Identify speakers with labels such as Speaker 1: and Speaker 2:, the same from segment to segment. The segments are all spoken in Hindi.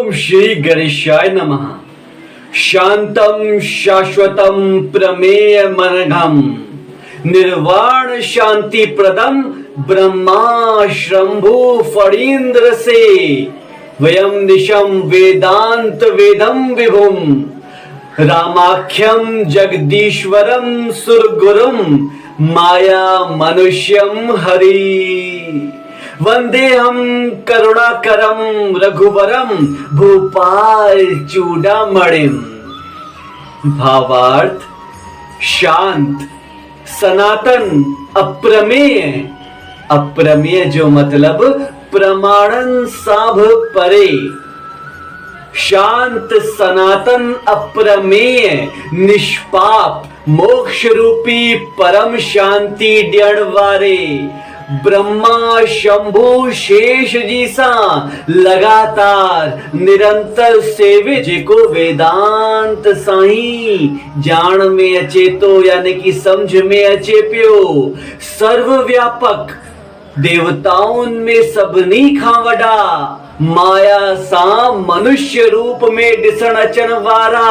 Speaker 1: ओम श्री गणेशाय नमः। शांतम शाश्वतम प्रमेय मनघम निर्वाण शांति प्रदम ब्रह्मा शंभु फणीन्द्र से वयम दिशम वेदांत वेदम विभुम रामाख्यम जगदीश्वरम सुरगुरुम माया मनुष्यम हरि वंदे हम करुणाकरम रघुवरम भूपाल चूड़ामणिम। भावार्थ शांत सनातन अप्रमेय। अप्रमेय जो मतलब प्रमाणन साभ परे। शांत सनातन अप्रमेय निष्पाप मोक्ष रूपी परम शांति डेण वारे ब्रह्मा शंभु शेष जी सा लगातार निरंतर सेवे जेको वेदांत साई जान में अचे तो यानी कि समझ में अचे पियो सर्वव्यापक देवताओं में सबनी खां वडा माया सा मनुष्य रूप में दिसण अचण वारा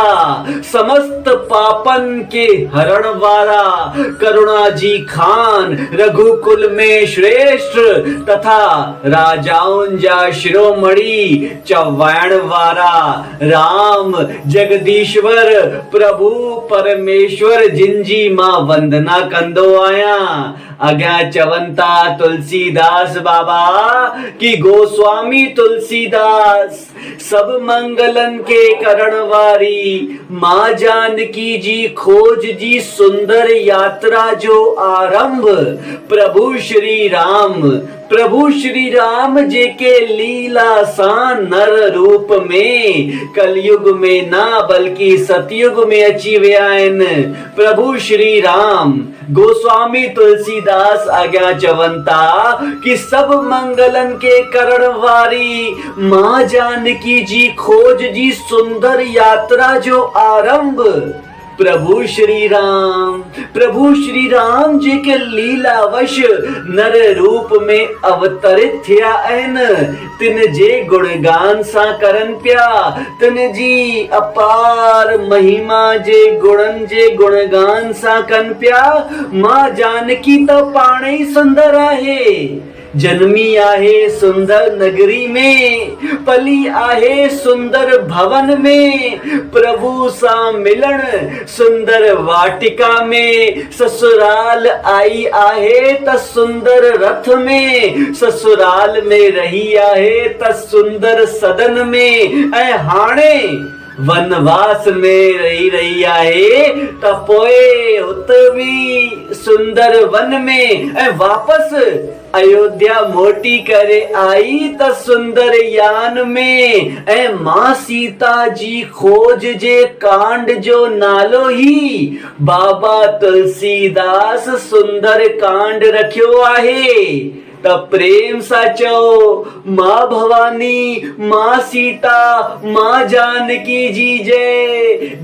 Speaker 1: समस्त पापन के हरण वारा करुणा जी खान रघुकुल में श्रेष्ठ तथा राजाओं जा शिरोमणि चवाण वारा राम जगदीश्वर प्रभु परमेश्वर जिनजी मां वंदना कंदो आया। अग्या चवंता तुलसीदास बाबा की गोस्वामी तुलसीदास सब मंगलन के करण वारी मां जानकी जी खोज जी सुंदर यात्रा जो आरंभ प्रभु श्री राम जे के लीला सा नर रूप में कलयुग में ना बल्कि सतयुग में अची विया आहिनि। प्रभु श्री राम गोस्वामी तुलसीदास आज्ञा चवंता कि सब मंगलन के करण वारी मां जानकी जी खोज जी सुंदर यात्रा जो आरंभ प्रभु श्री राम जी के लीलावश नर रूप में अवतरित थिया आहिनि। तिन जे गुणगान सा करन पिया तिन जी अपार महिमा जे गुणन जे गुणगान सा कन पिया। मां जानकी तो पाणे ही सुंदर आहे जन्मी आहे सुंदर नगरी में पली आहे सुंदर भवन में प्रभु सा मिलन सुंदर वाटिका में ससुराल आई आहे त सुंदर रथ में ससुराल में रही आहे त सुंदर सदन में ऐं हाणे वनवास में रही आहे त पोए उतवी सुंदर वन में ऐं वापस अयोध्या मोटी करे आई त सुंदर यान में ऐं मां सीता जी खोज जे कांड जो नालो ही बाबा तुलसीदास सुंदर कांड रखियो आहे। त प्रेम सा चओ मां भवानी मां सीता मां जानकी जी जय।